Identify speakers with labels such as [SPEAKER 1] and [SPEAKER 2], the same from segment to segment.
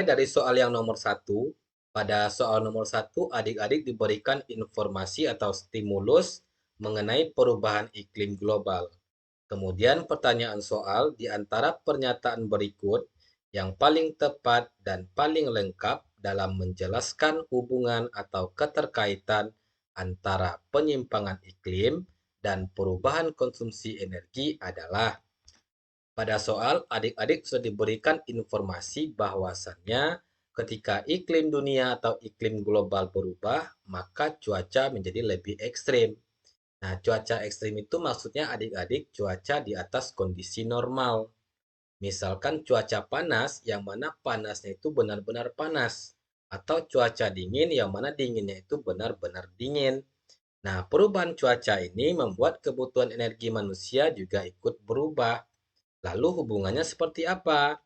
[SPEAKER 1] Dari soal yang nomor satu, pada soal nomor satu, adik-adik diberikan informasi atau stimulus mengenai perubahan iklim global. Kemudian pertanyaan soal di antara pernyataan berikut yang paling tepat dan paling lengkap dalam menjelaskan hubungan atau keterkaitan antara penyimpangan iklim dan perubahan konsumsi energi adalah: pada soal, adik-adik sudah diberikan informasi bahwasannya ketika iklim dunia atau iklim global berubah, maka cuaca menjadi lebih ekstrim. Nah, cuaca ekstrim itu maksudnya adik-adik cuaca di atas kondisi normal. Misalkan cuaca panas, yang mana panasnya itu benar-benar panas. Atau cuaca dingin, yang mana dinginnya itu benar-benar dingin. Nah, perubahan cuaca ini membuat kebutuhan energi manusia juga ikut berubah. Lalu hubungannya seperti apa?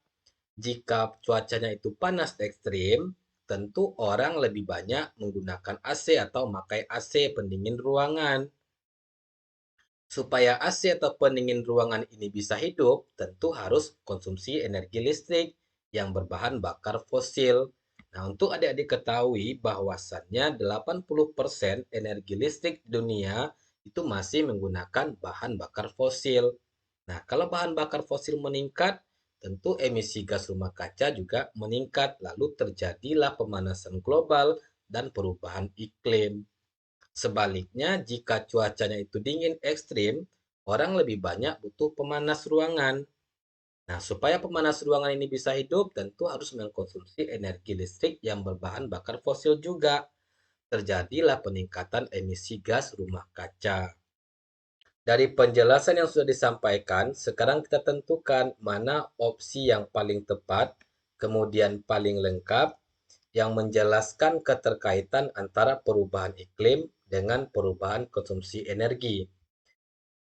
[SPEAKER 1] Jika cuacanya itu panas ekstrim, tentu orang lebih banyak menggunakan AC atau memakai AC pendingin ruangan. Supaya AC atau pendingin ruangan ini bisa hidup, tentu harus konsumsi energi listrik yang berbahan bakar fosil. Nah, untuk adik-adik ketahui bahwasannya 80% energi listrik dunia itu masih menggunakan bahan bakar fosil. Nah, kalau bahan bakar fosil meningkat, tentu emisi gas rumah kaca juga meningkat, lalu terjadilah pemanasan global dan perubahan iklim. Sebaliknya, jika cuacanya itu dingin ekstrim, orang lebih banyak butuh pemanas ruangan. Nah, supaya pemanas ruangan ini bisa hidup, tentu harus mengkonsumsi energi listrik yang berbahan bakar fosil juga. Terjadilah peningkatan emisi gas rumah kaca. Dari penjelasan yang sudah disampaikan, sekarang kita tentukan mana opsi yang paling tepat, kemudian paling lengkap, yang menjelaskan keterkaitan antara perubahan iklim dengan perubahan konsumsi energi.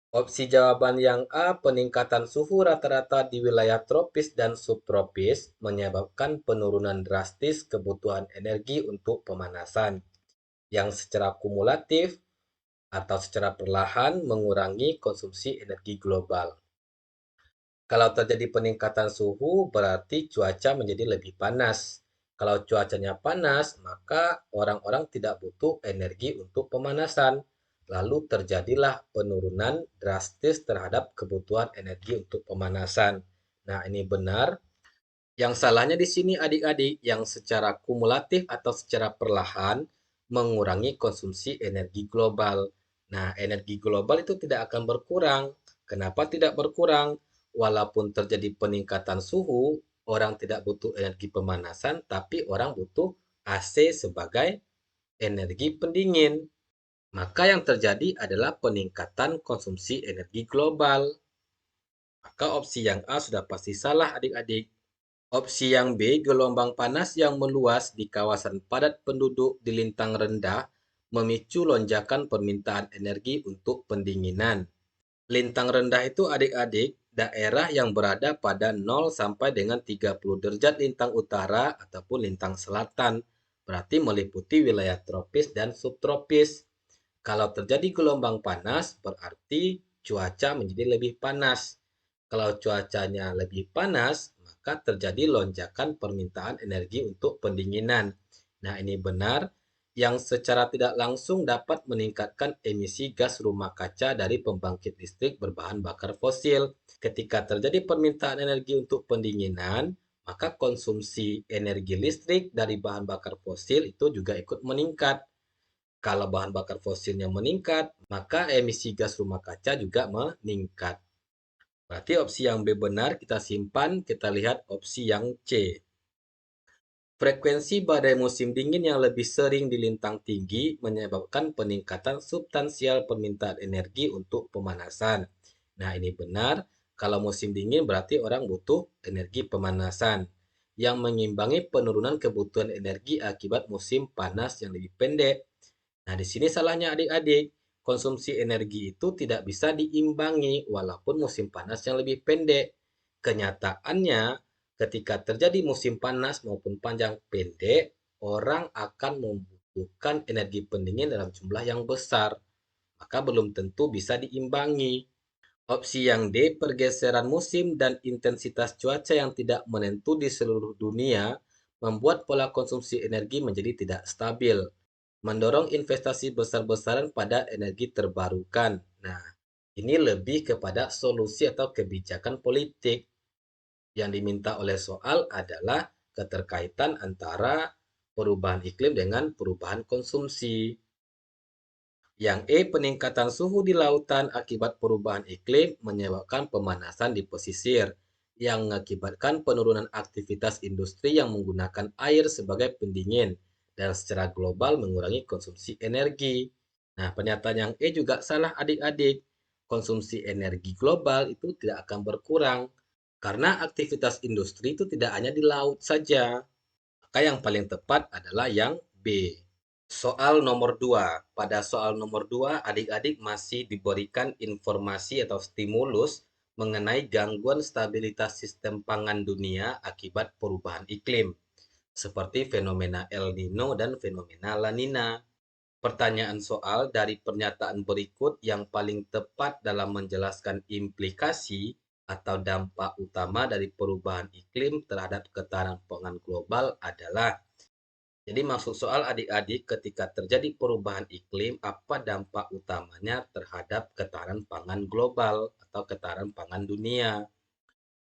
[SPEAKER 1] Opsi jawaban yang A, peningkatan suhu rata-rata di wilayah tropis dan subtropis menyebabkan penurunan drastis kebutuhan energi untuk pemanasan, yang secara kumulatif atau secara perlahan mengurangi konsumsi energi global. Kalau terjadi peningkatan suhu, berarti cuaca menjadi lebih panas. Kalau cuacanya panas, maka orang-orang tidak butuh energi untuk pemanasan. Lalu terjadilah penurunan drastis terhadap kebutuhan energi untuk pemanasan. Nah, ini benar. Yang salahnya di sini adik-adik yang secara kumulatif atau secara perlahan mengurangi konsumsi energi global. Nah, energi global itu tidak akan berkurang. Kenapa tidak berkurang? Walaupun terjadi peningkatan suhu, orang tidak butuh energi pemanasan, tapi orang butuh AC sebagai energi pendingin. Maka yang terjadi adalah peningkatan konsumsi energi global. Maka opsi yang A sudah pasti salah adik-adik. Opsi yang B, gelombang panas yang meluas di kawasan padat penduduk di lintang rendah memicu lonjakan permintaan energi untuk pendinginan. Lintang rendah itu adik-adik daerah yang berada pada 0 sampai dengan 30 derajat lintang utara ataupun lintang selatan. Berarti meliputi wilayah tropis dan subtropis. Kalau terjadi gelombang panas, berarti cuaca menjadi lebih panas. Kalau cuacanya lebih panas, maka terjadi lonjakan permintaan energi untuk pendinginan. Nah, ini benar yang secara tidak langsung dapat meningkatkan emisi gas rumah kaca dari pembangkit listrik berbahan bakar fosil. Ketika terjadi permintaan energi untuk pendinginan, maka konsumsi energi listrik dari bahan bakar fosil itu juga ikut meningkat. Kalau bahan bakar fosilnya meningkat, maka emisi gas rumah kaca juga meningkat. Berarti opsi yang B benar, kita simpan, kita lihat opsi yang C. Frekuensi badai musim dingin yang lebih sering di lintang tinggi menyebabkan peningkatan substansial permintaan energi untuk pemanasan. Nah, ini benar. Kalau musim dingin berarti orang butuh energi pemanasan yang mengimbangi penurunan kebutuhan energi akibat musim panas yang lebih pendek. Nah, di sini salahnya adik-adik. Konsumsi energi itu tidak bisa diimbangi walaupun musim panas yang lebih pendek. Kenyataannya, ketika terjadi musim panas maupun panjang pendek, orang akan membutuhkan energi pendingin dalam jumlah yang besar. Maka belum tentu bisa diimbangi. Opsi yang D, pergeseran musim dan intensitas cuaca yang tidak menentu di seluruh dunia membuat pola konsumsi energi menjadi tidak stabil, mendorong investasi besar-besaran pada energi terbarukan. Nah, ini lebih kepada solusi atau kebijakan politik. Yang diminta oleh soal adalah keterkaitan antara perubahan iklim dengan perubahan konsumsi. Yang E, peningkatan suhu di lautan akibat perubahan iklim menyebabkan pemanasan di pesisir, yang mengakibatkan penurunan aktivitas industri yang menggunakan air sebagai pendingin, dan secara global mengurangi konsumsi energi. Nah, pernyataan yang E juga salah adik-adik. Konsumsi energi global itu tidak akan berkurang, karena aktivitas industri itu tidak hanya di laut saja. Maka yang paling tepat adalah yang B. Soal nomor 2. Pada soal nomor 2, adik-adik masih diberikan informasi atau stimulus mengenai gangguan stabilitas sistem pangan dunia akibat perubahan iklim, seperti fenomena El Nino dan fenomena La Nina. Pertanyaan soal dari pernyataan berikut yang paling tepat dalam menjelaskan implikasi atau dampak utama dari perubahan iklim terhadap ketahanan pangan global adalah. Jadi maksud soal adik-adik ketika terjadi perubahan iklim, apa dampak utamanya terhadap ketahanan pangan global atau ketahanan pangan dunia?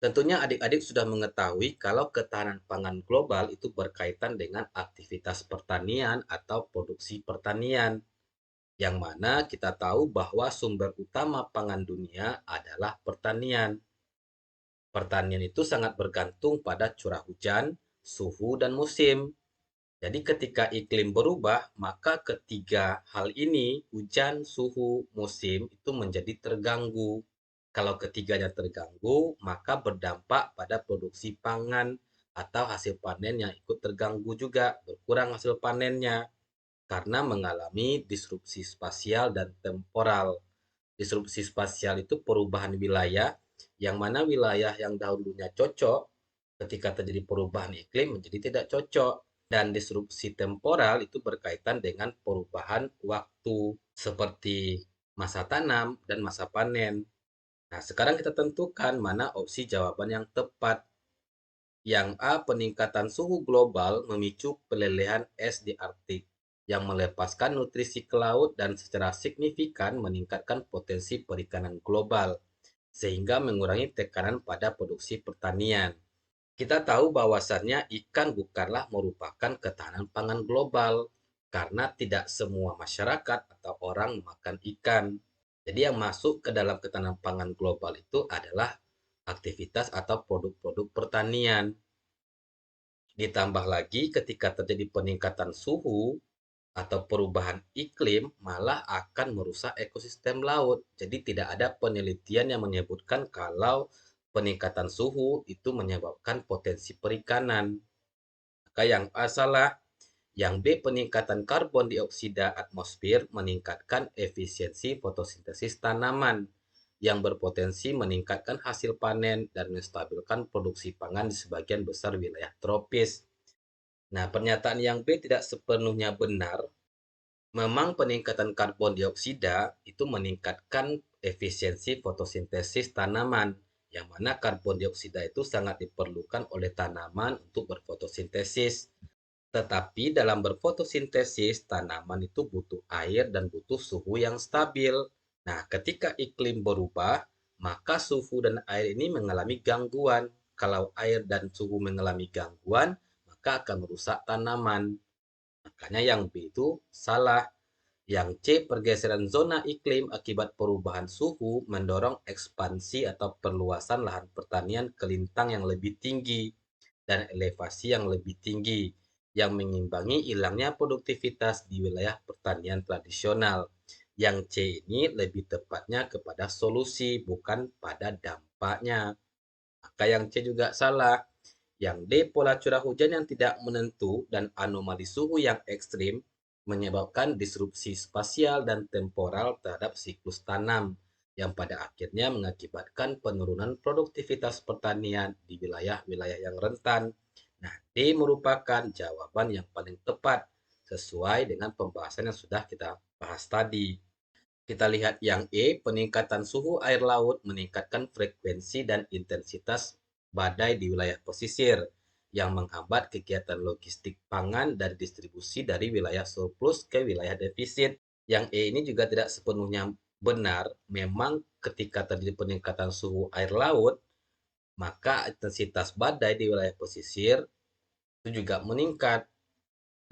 [SPEAKER 1] Tentunya adik-adik sudah mengetahui kalau ketahanan pangan global itu berkaitan dengan aktivitas pertanian atau produksi pertanian, yang mana kita tahu bahwa sumber utama pangan dunia adalah pertanian. Pertanian itu sangat bergantung pada curah hujan, suhu, dan musim. Jadi ketika iklim berubah, maka ketiga hal ini, hujan, suhu, musim, itu menjadi terganggu. Kalau ketiganya terganggu, maka berdampak pada produksi pangan atau hasil panen yang ikut terganggu juga, berkurang hasil panennya karena mengalami disrupsi spasial dan temporal. Disrupsi spasial itu perubahan wilayah, yang mana wilayah yang dahulunya cocok ketika terjadi perubahan iklim menjadi tidak cocok. Dan disrupsi temporal itu berkaitan dengan perubahan waktu seperti masa tanam dan masa panen. Nah, sekarang kita tentukan mana opsi jawaban yang tepat. Yang A, peningkatan suhu global memicu pelelehan es di Arktik yang melepaskan nutrisi ke laut dan secara signifikan meningkatkan potensi perikanan global, sehingga mengurangi tekanan pada produksi pertanian. Kita tahu bahwasannya ikan bukanlah merupakan ketahanan pangan global, karena tidak semua masyarakat atau orang memakan ikan. Jadi yang masuk ke dalam ketahanan pangan global itu adalah aktivitas atau produk-produk pertanian. Ditambah lagi ketika terjadi peningkatan suhu atau perubahan iklim malah akan merusak ekosistem laut. Jadi tidak ada penelitian yang menyebutkan kalau peningkatan suhu itu menyebabkan potensi perikanan. Maka yang A salah. Yang B, peningkatan karbon dioksida atmosfer meningkatkan efisiensi fotosintesis tanaman yang berpotensi meningkatkan hasil panen dan menstabilkan produksi pangan di sebagian besar wilayah tropis. Nah, pernyataan yang B tidak sepenuhnya benar. Memang peningkatan karbon dioksida itu meningkatkan efisiensi fotosintesis tanaman, yang mana karbon dioksida itu sangat diperlukan oleh tanaman untuk berfotosintesis. Tetapi dalam berfotosintesis, tanaman itu butuh air dan butuh suhu yang stabil. Nah, ketika iklim berubah, maka suhu dan air ini mengalami gangguan. Kalau air dan suhu mengalami gangguan, maka akan merusak tanaman. Makanya yang B itu salah. Yang C, pergeseran zona iklim akibat perubahan suhu mendorong ekspansi atau perluasan lahan pertanian ke lintang yang lebih tinggi dan elevasi yang lebih tinggi, yang mengimbangi hilangnya produktivitas di wilayah pertanian tradisional. Yang C ini lebih tepatnya kepada solusi, bukan pada dampaknya. Maka yang C juga salah. Yang D, pola curah hujan yang tidak menentu dan anomali suhu yang ekstrim menyebabkan disrupsi spasial dan temporal terhadap siklus tanam, yang pada akhirnya mengakibatkan penurunan produktivitas pertanian di wilayah-wilayah yang rentan. Nah, D merupakan jawaban yang paling tepat sesuai dengan pembahasan yang sudah kita bahas tadi. Kita lihat yang E, peningkatan suhu air laut meningkatkan frekuensi dan intensitas badai di wilayah pesisir, yang menghambat kegiatan logistik pangan dan distribusi dari wilayah surplus ke wilayah defisit. Yang E ini juga tidak sepenuhnya benar. Memang ketika terjadi peningkatan suhu air laut, maka intensitas badai di wilayah pesisir itu juga meningkat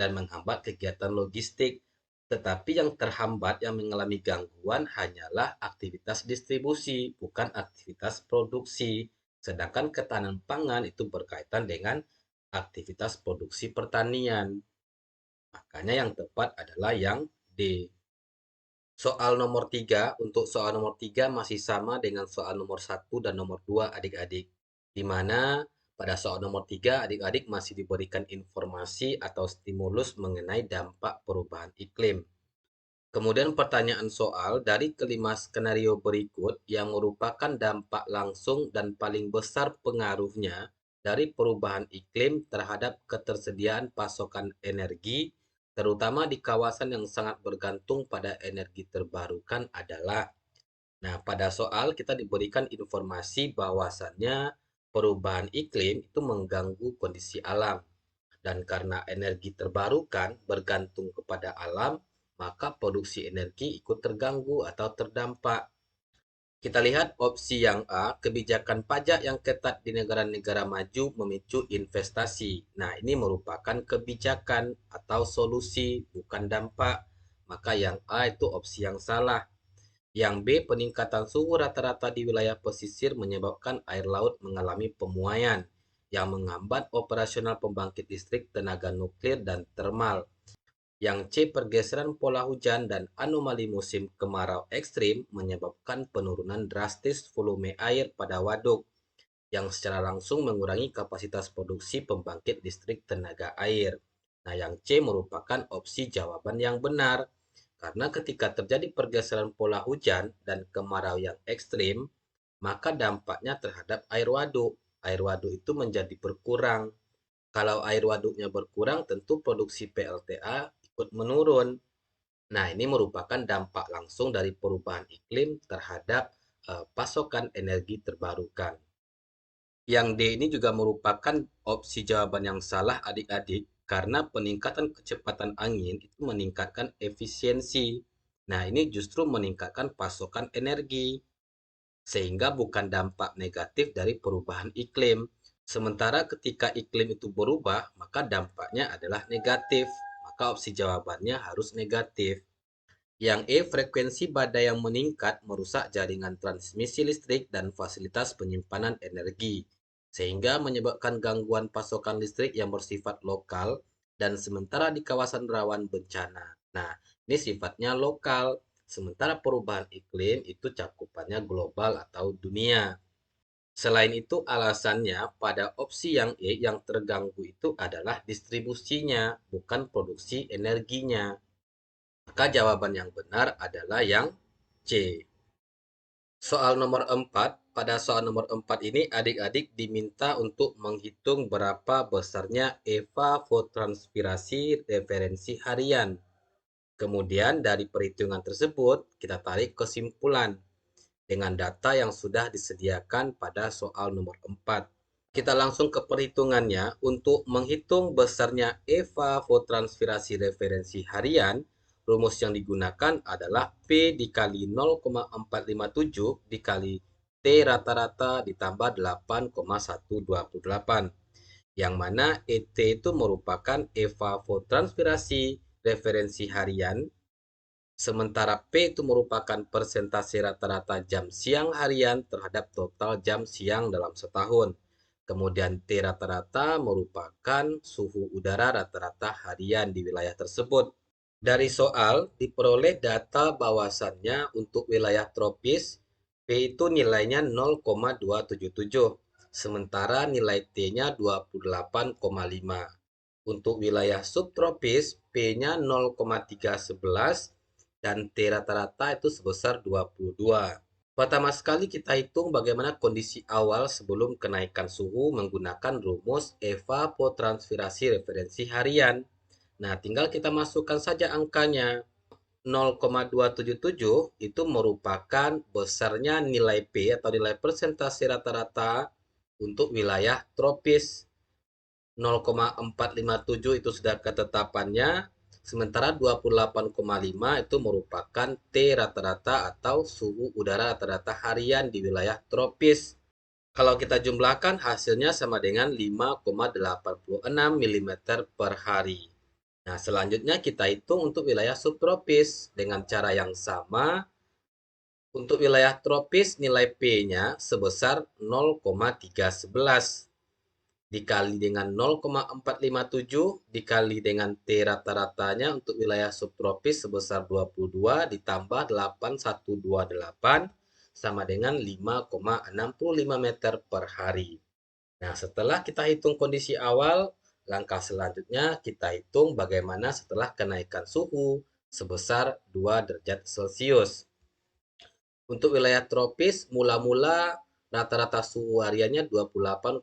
[SPEAKER 1] dan menghambat kegiatan logistik. Tetapi yang terhambat, yang mengalami gangguan hanyalah aktivitas distribusi, bukan aktivitas produksi. Sedangkan ketahanan pangan itu berkaitan dengan aktivitas produksi pertanian. Makanya yang tepat adalah yang D. Soal nomor 3, untuk soal nomor 3 masih sama dengan soal nomor 1 dan nomor 2 adik-adik. Di mana pada soal nomor 3 adik-adik masih diberikan informasi atau stimulus mengenai dampak perubahan iklim. Kemudian pertanyaan soal dari kelima skenario berikut yang merupakan dampak langsung dan paling besar pengaruhnya dari perubahan iklim terhadap ketersediaan pasokan energi, terutama di kawasan yang sangat bergantung pada energi terbarukan adalah. Nah, pada soal kita diberikan informasi bahwasannya perubahan iklim itu mengganggu kondisi alam. Dan karena energi terbarukan bergantung kepada alam, maka produksi energi ikut terganggu atau terdampak. Kita lihat opsi yang A, kebijakan pajak yang ketat di negara-negara maju memicu investasi. Nah, ini merupakan kebijakan atau solusi, bukan dampak. Maka yang A itu opsi yang salah. Yang B, peningkatan suhu rata-rata di wilayah pesisir menyebabkan air laut mengalami pemuaian yang menghambat operasional pembangkit listrik tenaga nuklir dan termal. Yang C, pergeseran pola hujan dan anomali musim kemarau ekstrim menyebabkan penurunan drastis volume air pada waduk yang secara langsung mengurangi kapasitas produksi pembangkit listrik tenaga air. Nah, yang C merupakan opsi jawaban yang benar. Karena ketika terjadi pergeseran pola hujan dan kemarau yang ekstrim, maka dampaknya terhadap air waduk. Air waduk itu menjadi berkurang. Kalau air waduknya berkurang, tentu produksi PLTA ikut menurun. Nah, ini merupakan dampak langsung dari perubahan iklim terhadap pasokan energi terbarukan. Yang D ini juga merupakan opsi jawaban yang salah adik-adik karena peningkatan kecepatan angin itu meningkatkan efisiensi. Nah, ini justru meningkatkan pasokan energi sehingga bukan dampak negatif dari perubahan iklim. Sementara ketika iklim itu berubah, maka dampaknya adalah negatif. Maka opsi jawabannya harus negatif. Yang E, frekuensi badai yang meningkat merusak jaringan transmisi listrik dan fasilitas penyimpanan energi, sehingga menyebabkan gangguan pasokan listrik yang bersifat lokal dan sementara di kawasan rawan bencana. Nah, ini sifatnya lokal, sementara perubahan iklim itu cakupannya global atau dunia. Selain itu, alasannya pada opsi yang E yang terganggu itu adalah distribusinya, bukan produksi energinya. Maka jawaban yang benar adalah yang C. Soal nomor 4, pada soal nomor 4 ini adik-adik diminta untuk menghitung berapa besarnya evapotranspirasi referensi harian. Kemudian dari perhitungan tersebut kita tarik kesimpulan dengan data yang sudah disediakan pada soal nomor 4. Kita langsung ke perhitungannya. Untuk menghitung besarnya evapotranspirasi referensi harian, rumus yang digunakan adalah P dikali 0,457 dikali T rata-rata ditambah 8,128. Yang mana ET itu merupakan evapotranspirasi referensi harian, sementara P itu merupakan persentase rata-rata jam siang harian terhadap total jam siang dalam setahun. Kemudian T rata-rata merupakan suhu udara rata-rata harian di wilayah tersebut. Dari soal diperoleh data bahwasannya untuk wilayah tropis P itu nilainya 0,277, sementara nilai T-nya 28,5. Untuk wilayah subtropis P-nya 0,311 dan T rata-rata itu sebesar 22. Pertama sekali kita hitung bagaimana kondisi awal sebelum kenaikan suhu menggunakan rumus evapotranspirasi referensi harian. Nah, tinggal kita masukkan saja angkanya. 0,277 itu merupakan besarnya nilai P atau nilai persentase rata-rata untuk wilayah tropis. 0,457 itu sudah ketetapannya, sementara 28,5 itu merupakan T rata-rata atau suhu udara rata-rata harian di wilayah tropis. Kalau kita jumlahkan hasilnya sama dengan 5,86 mm per hari. Nah, selanjutnya kita hitung untuk wilayah subtropis dengan cara yang sama. Untuk wilayah tropis nilai P-nya sebesar 0,311 dikali dengan 0,457 dikali dengan T rata-ratanya untuk wilayah subtropis sebesar 22 ditambah 8128 sama dengan 5,65 meter per hari. Nah, setelah kita hitung kondisi awal, langkah selanjutnya kita hitung bagaimana setelah kenaikan suhu sebesar 2 derajat Celcius. Untuk wilayah tropis, mula-mula rata-rata suhu hariannya 28,5.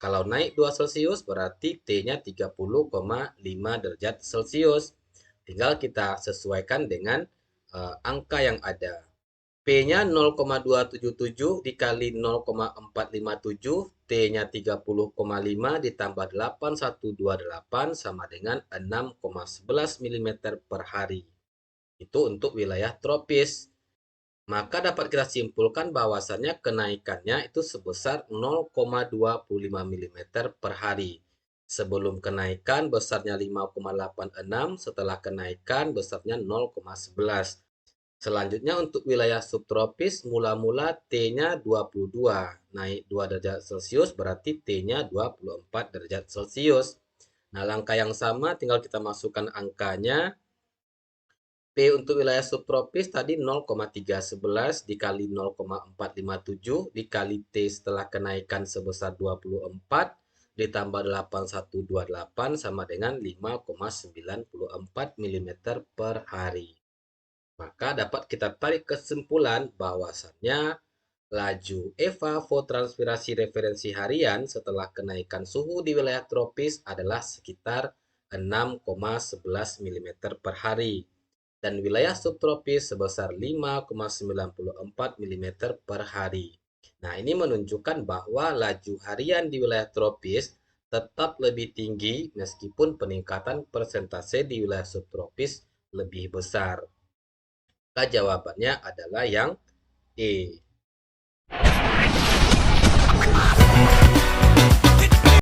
[SPEAKER 1] Kalau naik 2 Celcius berarti T-nya 30,5 derajat Celcius. Tinggal kita sesuaikan dengan angka yang ada. P-nya 0,277 dikali 0,457, T-nya 30,5 ditambah 8128 sama dengan 6,11 mm per hari. Itu untuk wilayah tropis. Maka dapat kita simpulkan bahwasannya kenaikannya itu sebesar 0,25 mm per hari. Sebelum kenaikan besarnya 5,86, setelah kenaikan besarnya 0,11. Selanjutnya untuk wilayah subtropis mula-mula T-nya 22, naik 2 derajat Celcius berarti T-nya 24 derajat Celcius. Nah, langkah yang sama tinggal kita masukkan angkanya. P untuk wilayah subtropis tadi 0,311 dikali 0,457 dikali T setelah kenaikan sebesar 24 ditambah 8128 sama dengan 5,94 mm per hari. Maka dapat kita tarik kesimpulan bahwasannya laju evapotranspirasi referensi harian setelah kenaikan suhu di wilayah tropis adalah sekitar 6,11 mm per hari dan wilayah subtropis sebesar 5,94 mm per hari. Nah, ini menunjukkan bahwa laju harian di wilayah tropis tetap lebih tinggi meskipun peningkatan persentase di wilayah subtropis lebih besar. Maka jawabannya adalah yang E.